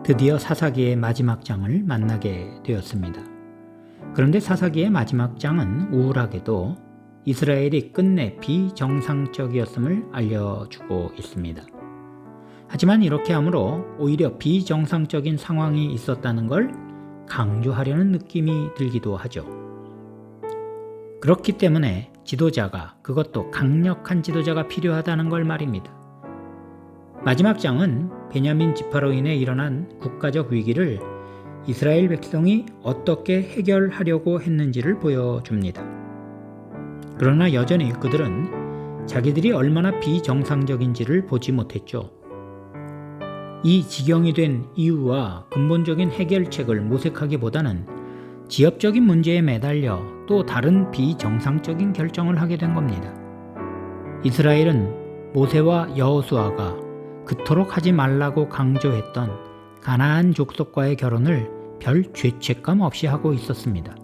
드디어 사사기의 마지막 장을 만나게 되었습니다. 그런데 사사기의 마지막 장은 우울하게도 이스라엘이 끝내 비정상적이었음을 알려주고 있습니다. 하지만 이렇게 함으로 오히려 비정상적인 상황이 있었다는 걸 강조하려는 느낌이 들기도 하죠. 그렇기 때문에 지도자가, 그것도 강력한 지도자가 필요하다는 걸 말입니다. 마지막 장은 베냐민 지파로 인해 일어난 국가적 위기를 이스라엘 백성이 어떻게 해결하려고 했는지를 보여줍니다. 그러나 여전히 그들은 자기들이 얼마나 비정상적인지를 보지 못했죠. 이 지경이 된 이유와 근본적인 해결책을 모색하기보다는 지역적인 문제에 매달려 또 다른 비정상적인 결정을 하게 된 겁니다. 이스라엘은 모세와 여호수아가 그토록 하지 말라고 강조했던 가나안 족속과의 결혼을 별 죄책감 없이 하고 있었습니다.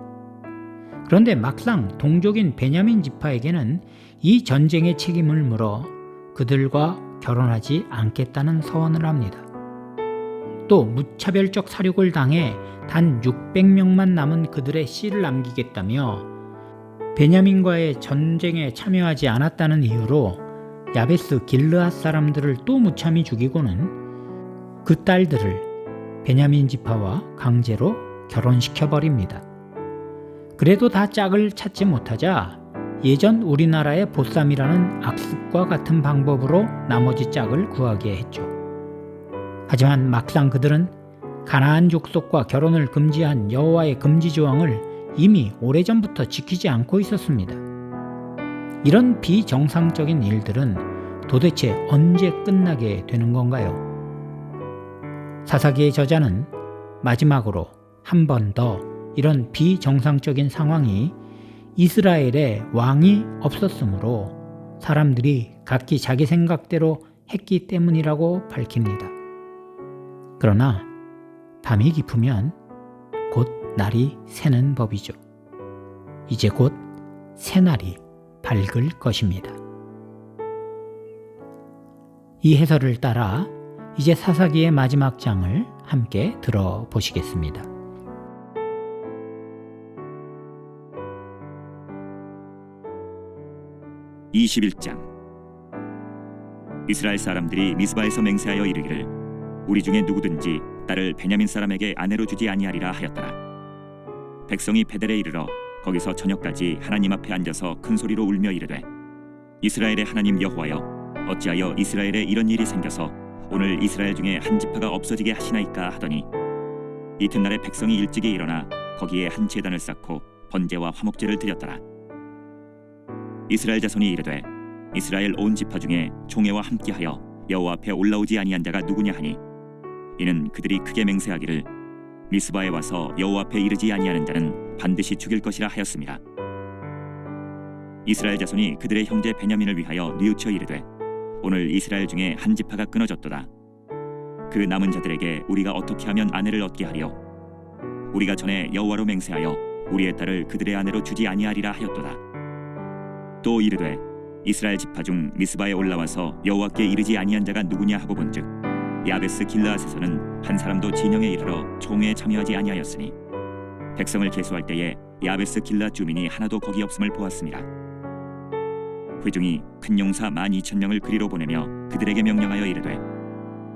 그런데 막상 동족인 베냐민 지파에게는 이 전쟁의 책임을 물어 그들과 결혼하지 않겠다는 서원을 합니다. 또 무차별적 살육을 당해 단 600명만 남은 그들의 씨를 남기겠다며 베냐민과의 전쟁에 참여하지 않았다는 이유로 야베스 길르앗 사람들을 또 무참히 죽이고는 그 딸들을 베냐민 지파와 강제로 결혼시켜버립니다. 그래도 다 짝을 찾지 못하자 예전 우리나라의 보쌈이라는 악습과 같은 방법으로 나머지 짝을 구하게 했죠. 하지만 막상 그들은 가나안 족속과 결혼을 금지한 여호와의 금지 조항을 이미 오래전부터 지키지 않고 있었습니다. 이런 비정상적인 일들은 도대체 언제 끝나게 되는 건가요? 사사기의 저자는 마지막으로 한 번 더 이런 비정상적인 상황이 이스라엘에 왕이 없었으므로 사람들이 각기 자기 생각대로 했기 때문이라고 밝힙니다. 그러나 밤이 깊으면 곧 날이 새는 법이죠. 이제 곧 새날이 밝을 것입니다. 이 해설을 따라 이제 사사기의 마지막 장을 함께 들어보시겠습니다. (21장) 이스라엘 사람들이 미스바에서 맹세하여 이르기를 우리 중에 누구든지 딸을 베냐민 사람에게 아내로 주지 아니하리라 하였더라. 백성이 베델에 이르러 거기서 저녁까지 하나님 앞에 앉아서 큰 소리로 울며 이르되 이스라엘의 하나님 여호와여 어찌하여 이스라엘에 이런 일이 생겨서 오늘 이스라엘 중에 한 지파가 없어지게 하시나이까 하더니 이튿날에 백성이 일찍이 일어나 거기에 한 제단을 쌓고 번제와 화목제를 드렸더라. 이스라엘 자손이 이르되 이스라엘 온 지파 중에 총회와 함께하여 여호와 앞에 올라오지 아니한 자가 누구냐 하니 이는 그들이 크게 맹세하기를 미스바에 와서 여호와 앞에 이르지 아니하는 자는 반드시 죽일 것이라 하였습니다. 이스라엘 자손이 그들의 형제 베냐민을 위하여 뉘우쳐 이르되 오늘 이스라엘 중에 한 지파가 끊어졌도다. 그 남은 자들에게 우리가 어떻게 하면 아내를 얻게 하리요? 우리가 전에 여호와로 맹세하여 우리의 딸을 그들의 아내로 주지 아니하리라 하였도다. 또 이르되 이스라엘 지파 중 미스바에 올라와서 여호와께 이르지 아니한 자가 누구냐 하고 본즉 야베스 길르앗에서는 한 사람도 진영에 이르러 총회에 참여하지 아니하였으니 백성을 계수할 때에 야베스 길르앗 주민이 하나도 거기 없음을 보았습니다. 회중이 큰 용사 12,000명을 그리로 보내며 그들에게 명령하여 이르되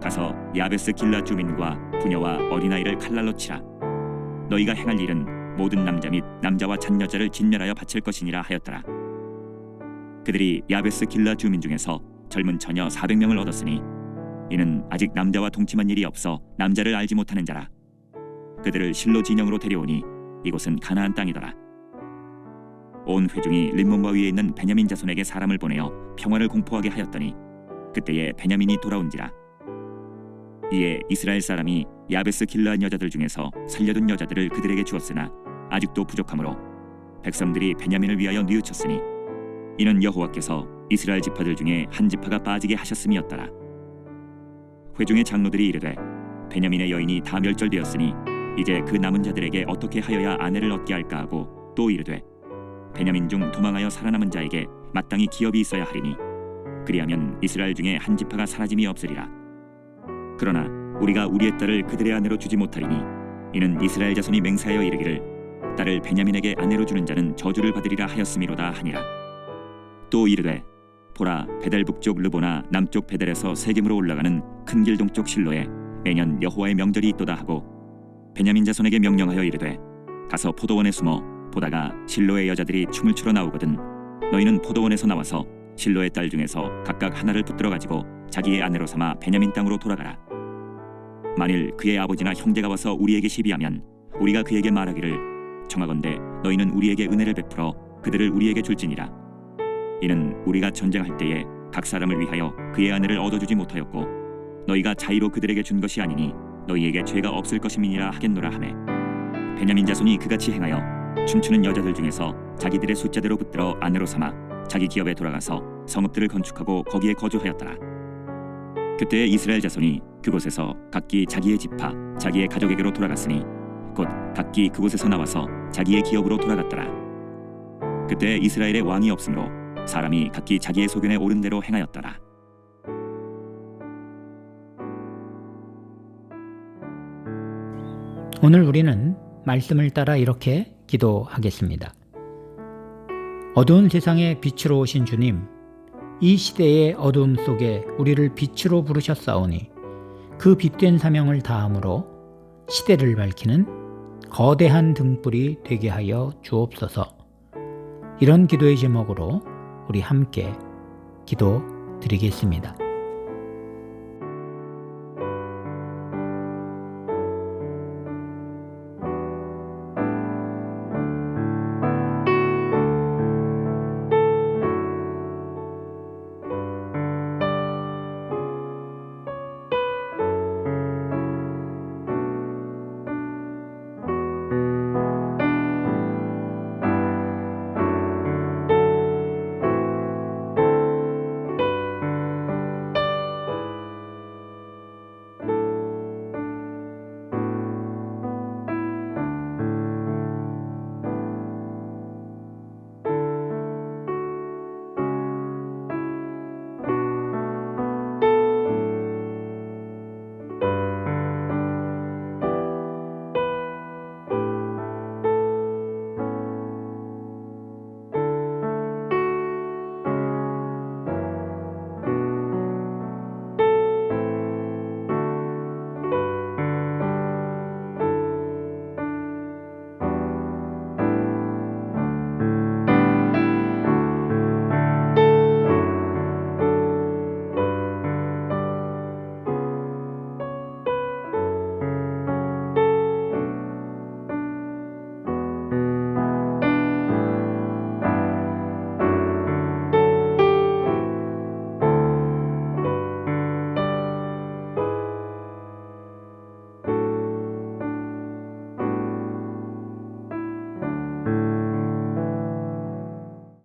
가서 야베스 길르앗 주민과 부녀와 어린아이를 칼날로 치라. 너희가 행할 일은 모든 남자 및 남자와 잔여자를 진멸하여 바칠 것이니라 하였더라. 그들이 야베스 길르앗 주민 중에서 젊은 처녀 400명을 얻었으니 이는 아직 남자와 동침한 일이 없어 남자를 알지 못하는 자라. 그들을 실로 진영으로 데려오니 이곳은 가나안 땅이더라. 온 회중이 림몬바 위에 있는 베냐민 자손에게 사람을 보내어 평화를 공포하게 하였더니 그때에 베냐민이 돌아온지라. 이에 이스라엘 사람이 야베스 길르앗 여자들 중에서 살려둔 여자들을 그들에게 주었으나 아직도 부족하므로 백성들이 베냐민을 위하여 뉘우쳤으니 이는 여호와께서 이스라엘 지파들 중에 한 지파가 빠지게 하셨음이었더라. 회중의 장로들이 이르되 베냐민의 여인이 다 멸절되었으니 이제 그 남은 자들에게 어떻게 하여야 아내를 얻게 할까 하고 또 이르되 베냐민 중 도망하여 살아남은 자에게 마땅히 기업이 있어야 하리니 그리하면 이스라엘 중에 한 지파가 사라짐이 없으리라. 그러나 우리가 우리의 딸을 그들의 아내로 주지 못하리니 이는 이스라엘 자손이 맹세하여 이르기를 딸을 베냐민에게 아내로 주는 자는 저주를 받으리라 하였음이로다 하니라. 또 이르되 보라, 베델 북쪽 르보나 남쪽 베델에서 세겜으로 올라가는 큰 길 동쪽 실로에 매년 여호와의 명절이 있도다 하고 베냐민 자손에게 명령하여 이르되 가서 포도원에 숨어 보다가 실로의 여자들이 춤을 추러 나오거든 너희는 포도원에서 나와서 실로의 딸 중에서 각각 하나를 붙들어 가지고 자기의 아내로 삼아 베냐민 땅으로 돌아가라. 만일 그의 아버지나 형제가 와서 우리에게 시비하면 우리가 그에게 말하기를 청하건대 너희는 우리에게 은혜를 베풀어 그들을 우리에게 줄지니라. 이는 우리가 전쟁할 때에 각 사람을 위하여 그의 아내를 얻어주지 못하였고 너희가 자의로 그들에게 준 것이 아니니 너희에게 죄가 없을 것임이니라 하겠노라 하매 베냐민 자손이 그같이 행하여 춤추는 여자들 중에서 자기들의 숫자대로 붙들어 아내로 삼아 자기 기업에 돌아가서 성읍들을 건축하고 거기에 거주하였더라. 그때 이스라엘 자손이 그곳에서 각기 자기의 지파 자기의 가족에게로 돌아갔으니 곧 각기 그곳에서 나와서 자기의 기업으로 돌아갔더라. 그때 이스라엘에 왕이 없으므로 사람이 각기 자기의 소견에 옳은 대로 행하였더라. 오늘 우리는 말씀을 따라 이렇게 기도하겠습니다. 어두운 세상에 빛으로 오신 주님, 이 시대의 어두움 속에 우리를 빛으로 부르셨사오니 그 빛된 사명을 다함으로 시대를 밝히는 거대한 등불이 되게 하여 주옵소서. 이런 기도의 제목으로 우리 함께 기도드리겠습니다.